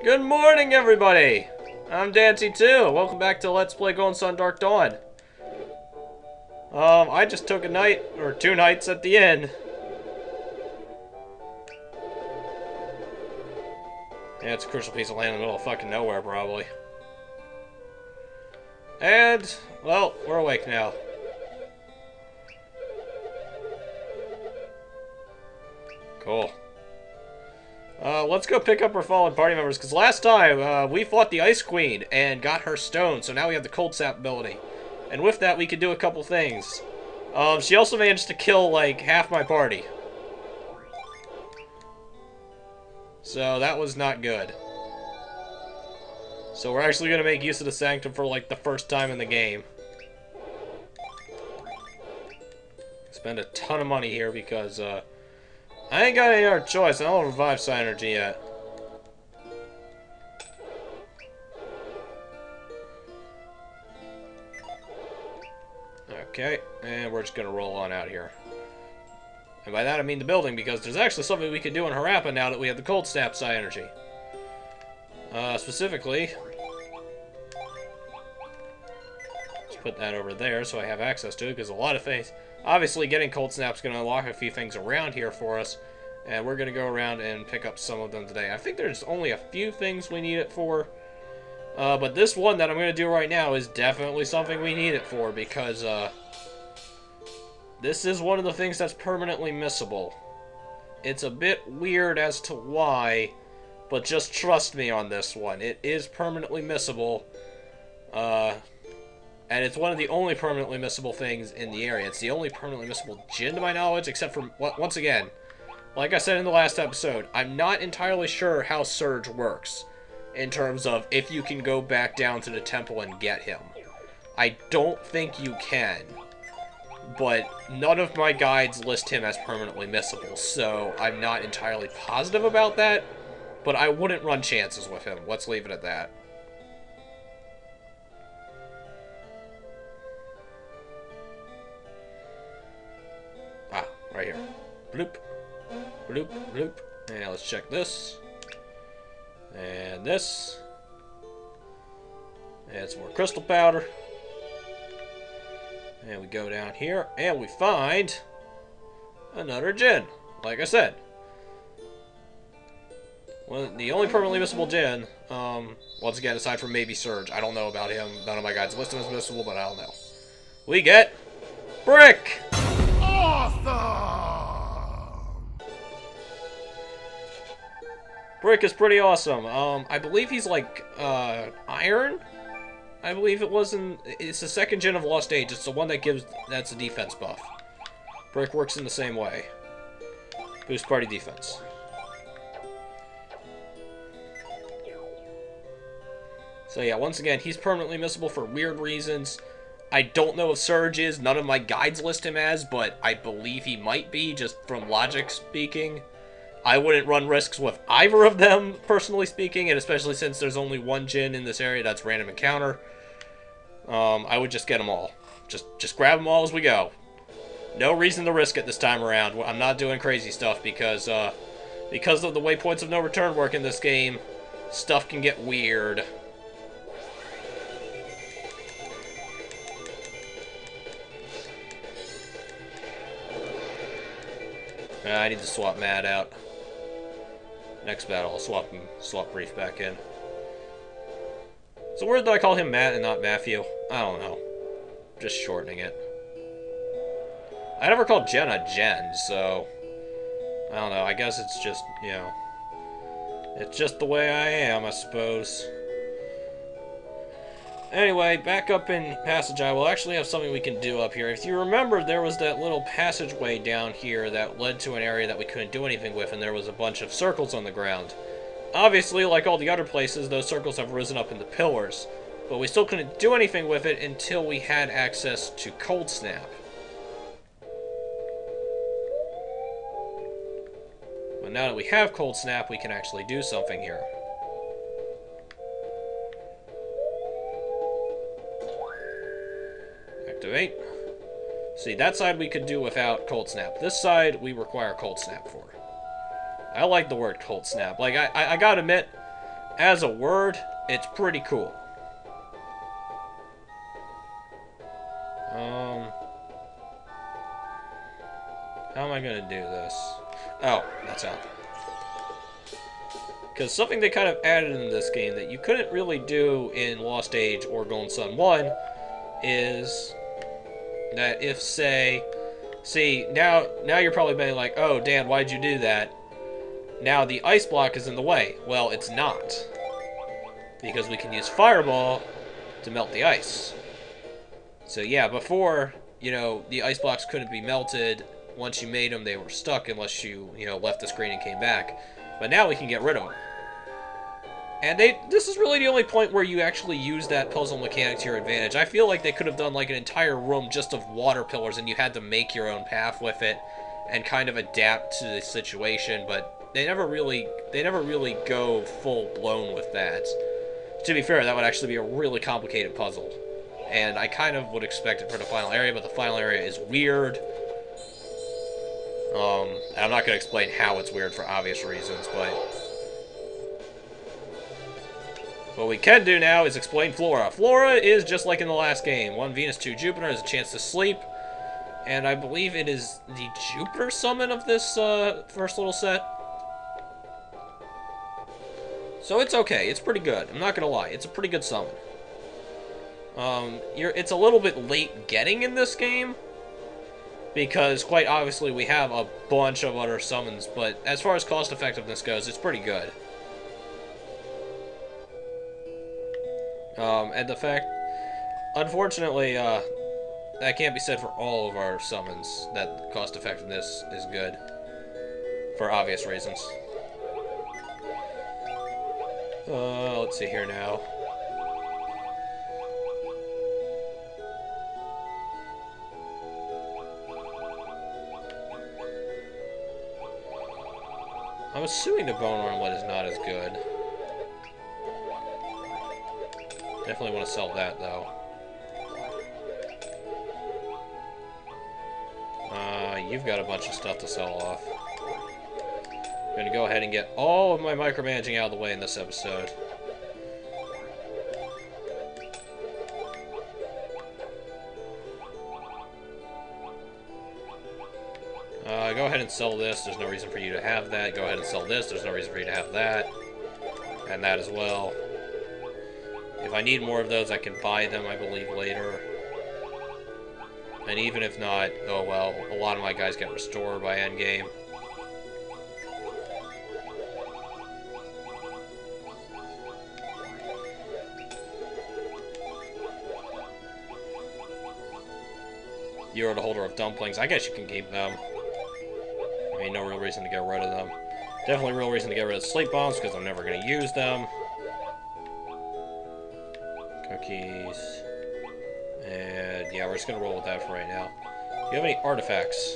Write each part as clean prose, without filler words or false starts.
Good morning, everybody! I'm Dancy2. Welcome back to Let's Play Golden Sun Dark Dawn. I just took a night, or 2 nights at the inn. Yeah, it's a crucial piece of land in the middle of fucking nowhere, probably. And, well, we're awake now. Cool. Let's go pick up our fallen party members, because last time, we fought the Ice Queen and got her stone, so now we have the Cold Snap ability. And with that, we can do a couple things. She also managed to kill, like, half my party. So, that was not good. So, we're actually going to make use of the Sanctum for, like, the first time in the game. Spend a ton of money here because, I ain't got any other choice. I don't revive Psynergy yet. Okay, and we're just gonna roll on out here. And by that I mean the building, because there's actually something we can do in Harappa now that we have the Cold Snap Psynergy. Specifically, let's put that over there so I have access to it, because a lot of things... Obviously, getting Cold Snap's going to unlock a few things around here for us, and we're going to go around and pick up some of them today. I think there's only a few things we need it for, but this one that I'm going to do right now is definitely something we need it for, because this is one of the things that's permanently missable. It's a bit weird as to why, but just trust me on this one. It is permanently missable, and it's one of the only permanently missable things in the area. It's the only permanently missable Djinn to my knowledge, except for, once again, like I said in the last episode, I'm not entirely sure how Surge works, in terms of if you can go back down to the temple and get him. I don't think you can, but none of my guides list him as permanently missable, so I'm not entirely positive about that, but I wouldn't run chances with him. Let's leave it at that. Right here. Bloop. Bloop, bloop. And let's check this. And this. And some more crystal powder. And we go down here, and we find another Djinn. Like I said. Well, the only permanently missable Djinn, once again, aside from maybe Surge. I don't know about him. None of my guides list him as missable, but I don't know. We get Brick! Brick is pretty awesome. I believe he's like, iron? I believe it's the second Djinn of Lost Age. It's the one that's a defense buff. Brick works in the same way. Boost party defense. So yeah, once again, he's permanently missable for weird reasons. I don't know if Surge is. None of my guides list him as, but I believe he might be, just from logic speaking. I wouldn't run risks with either of them, personally speaking, and especially since there's only one Djinn in this area that's random encounter. I would just get them all. Just grab them all as we go. No reason to risk it this time around. I'm not doing crazy stuff because of the way points of no return work in this game, stuff can get weird. I need to swap Matt out. Next battle, I'll swap Brief back in. So weird that I call him Matt and not Matthew. I don't know. Just shortening it. I never called Jenna Jen, so... I don't know, I guess it's just, you know... It's just the way I am, I suppose. Anyway, back up in Passage I will actually have something we can do up here. If you remember, there was that little passageway down here that led to an area that we couldn't do anything with, and there was a bunch of circles on the ground. Obviously, like all the other places, those circles have risen up into pillars, but we still couldn't do anything with it until we had access to Cold Snap. But now that we have Cold Snap, we can actually do something here. Activate. See, that side we could do without Cold Snap. This side we require Cold Snap for. I like the word Cold Snap. Like, I gotta admit, as a word, it's pretty cool. How am I gonna do this? Oh, that's how. Because something they kind of added in this game that you couldn't really do in Lost Age or Golden Sun 1 is that if, say, see, now you're probably being like, oh, Dan, why'd you do that? Now the ice block is in the way. Well, it's not. Because we can use Fireball to melt the ice. So yeah, before, you know, the ice blocks couldn't be melted. Once you made them, they were stuck unless you, left the screen and came back. But now we can get rid of them. And this is really the only point where you actually use that puzzle mechanic to your advantage. I feel like they could have done like an entire room just of water pillars and you had to make your own path with it and kind of adapt to the situation, but they never really go full blown with that. To be fair, that would actually be a really complicated puzzle. And I kind of would expect it for the final area, but the final area is weird. And I'm not going to explain how it's weird for obvious reasons, but what we can do now is explain Flora. Flora is just like in the last game. 1 Venus, 2 Jupiter has a chance to sleep. And I believe it is the Jupiter summon of this first little set. So it's okay. It's pretty good. I'm not going to lie. It's a pretty good summon. It's a little bit late getting in this game, because quite obviously we have a bunch of other summons, but as far as cost effectiveness goes, it's pretty good. And the fact, unfortunately, that can't be said for all of our summons, that cost effectiveness is good, for obvious reasons. Let's see here now. I'm assuming the bone armlet is not as good. Definitely want to sell that, though. You've got a bunch of stuff to sell off. I'm going to go ahead and get all of my micromanaging out of the way in this episode. Go ahead and sell this. There's no reason for you to have that. Go ahead and sell this. There's no reason for you to have that. And that as well. If I need more of those, I can buy them, I believe, later. And even if not, oh well, a lot of my guys get restored by endgame. You're the holder of dumplings. I guess you can keep them. I mean, no real reason to get rid of them. Definitely real reason to get rid of sleep bombs, because I'm never going to use them. Cookies. And yeah, we're just going to roll with that for right now. Do you have any artifacts?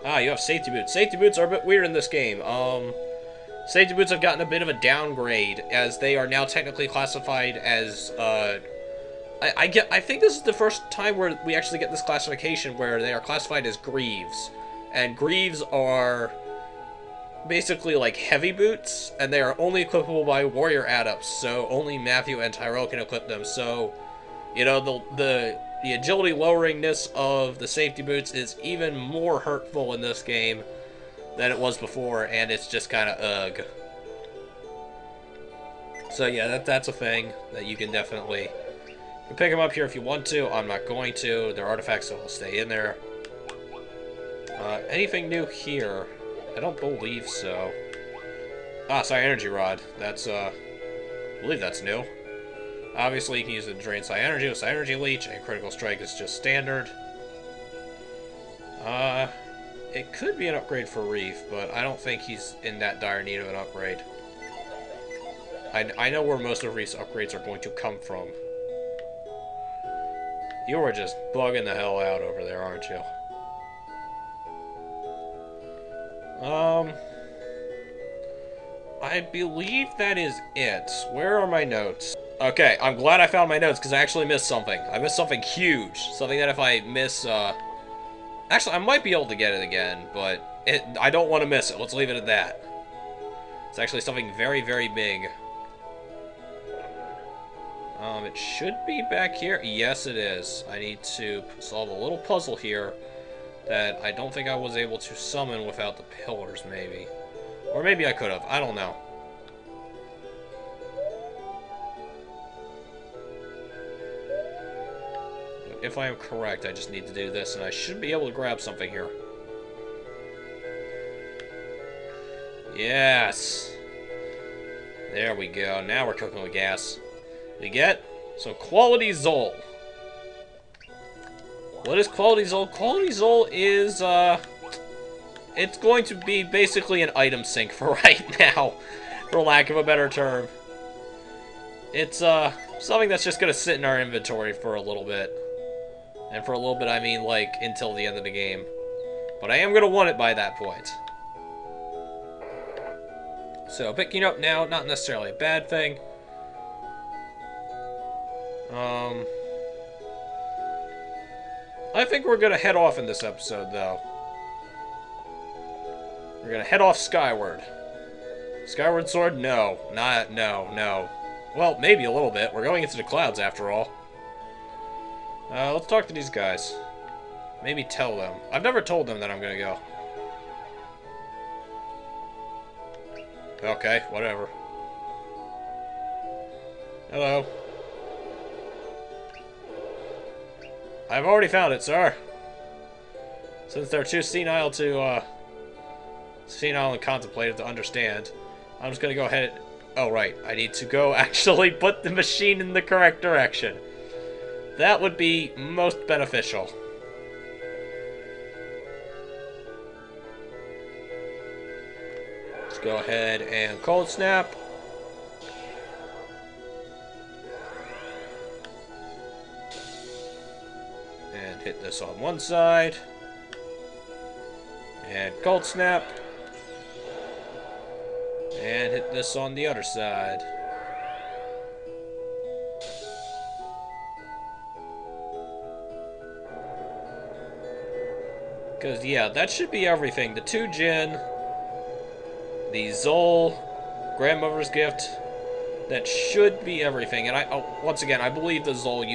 Ah, you have safety boots. Safety boots are a bit weird in this game. Safety boots have gotten a bit of a downgrade, as they are now technically classified as, I think this is the first time where we actually get this classification where they are classified as greaves. And greaves are basically like heavy boots, and they are only equipable by warrior adepts, so only Matthew and Tyrell can equip them. So, you know, the agility loweringness of the safety boots is even more hurtful in this game than it was before, and it's just kind of ugh. So yeah, that's a thing that you can definitely... You can pick them up here if you want to. I'm not going to. They're artifacts, so will stay in there. Anything new here? I don't believe so. Ah, Psi Energy Rod. That's, I believe that's new. Obviously, you can use it to drain Psi Energy with Psi Energy Leech, and Critical Strike is just standard. It could be an upgrade for Reef, but I don't think he's in that dire need of an upgrade. I know where most of Reef's upgrades are going to come from. You are just bugging the hell out over there, aren't you? I believe that is it. Where are my notes? Okay, I'm glad I found my notes, because I actually missed something. I missed something huge. Something that if I miss, Actually, I might be able to get it again, but I don't want to miss it. Let's leave it at that. It's actually something very, very big. It should be back here. Yes, it is. I need to solve a little puzzle here that I don't think I was able to summon without the pillars, maybe. Or maybe I could have. I don't know. But if I am correct, I just need to do this, and I should be able to grab something here. Yes! There we go. Now we're cooking with gas. We get some Quality Zol. What is Quality Zol? Quality Zol is, it's going to be basically an item sink for right now, for lack of a better term. It's, something that's just gonna sit in our inventory for a little bit. And for a little bit, I mean, like, until the end of the game. But I am gonna want it by that point. So, picking up now, not necessarily a bad thing. I think we're gonna head off in this episode, though. We're gonna head off skyward. Skyward Sword? No. No. Well, maybe a little bit. We're going into the clouds, after all. Let's talk to these guys. Maybe tell them. I've never told them that I'm gonna go. Okay, whatever. Hello. I've already found it, sir. Since they're too senile and contemplative to understand, I'm just gonna go ahead. Oh, right. I need to go actually put the machine in the correct direction. That would be most beneficial. Let's go ahead and cold snap. And hit this on one side. And cold snap. And hit this on the other side. Because, yeah, that should be everything. The 2 Djinn, the Zol, Grandmother's Gift, that should be everything. And once again, I believe the Zol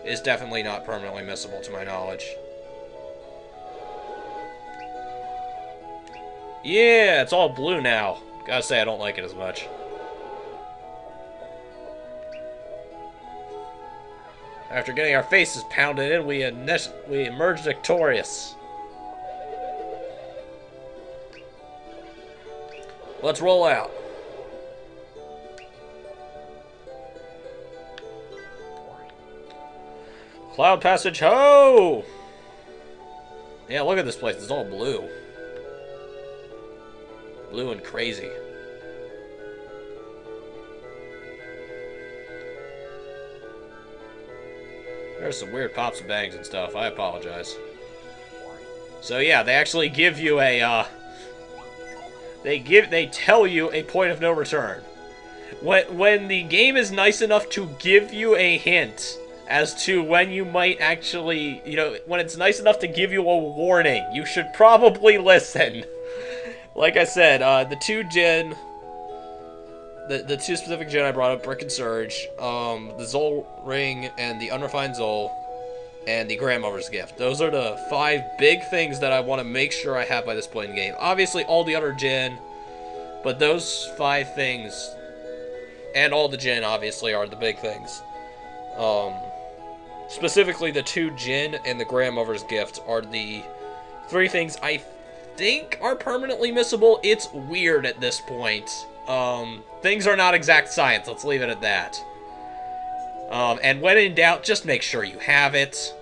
is definitely not permanently missable to my knowledge. Yeah, it's all blue now. Gotta say, I don't like it as much. After getting our faces pounded in, we emerged victorious. Let's roll out. Cloud Passage, ho! Yeah, look at this place. It's all blue. Blue and crazy. There's some weird pops and bangs and stuff. I apologize. So yeah, they actually give you a, they tell you a point of no return. When the game is nice enough to give you a hint as to when you might actually, when it's nice enough to give you a warning, you should probably listen. Like I said, the 2 Djinn, the 2 specific Djinn I brought up, Brick and Surge, the Zol Ring and the Unrefined Zol, and the Grandmother's Gift. Those are the 5 big things that I want to make sure I have by this point in the game. Obviously, all the other Djinn, but those 5 things, and all the Djinn, obviously, are the big things. Specifically, the 2 Djinn and the Grandmother's Gift are the 3 things I think are permanently missable. It's weird at this point. Things are not exact science, let's leave it at that. And when in doubt, just make sure you have it.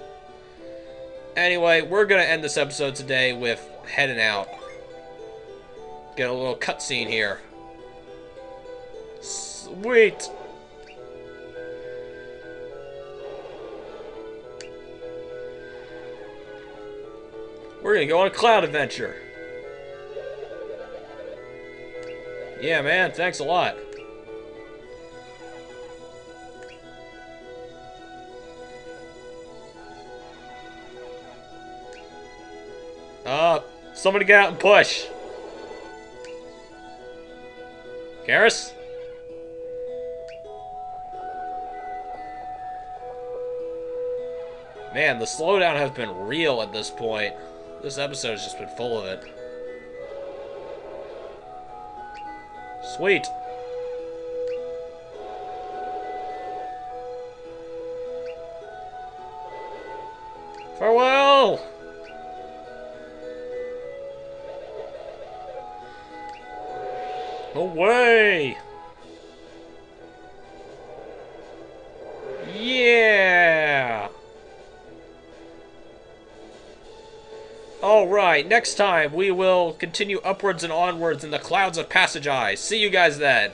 Anyway, we're gonna end this episode today with heading out. Get a little cutscene here. Sweet! We're gonna go on a cloud adventure. Yeah, man, thanks a lot. Somebody get out and push. Garrus? Man, the slowdown has been real at this point. This episode has just been full of it. Sweet. Farewell! Away! Yeah! Alright, next time we will continue upwards and onwards in the Clouds of Passage Eye. See you guys then!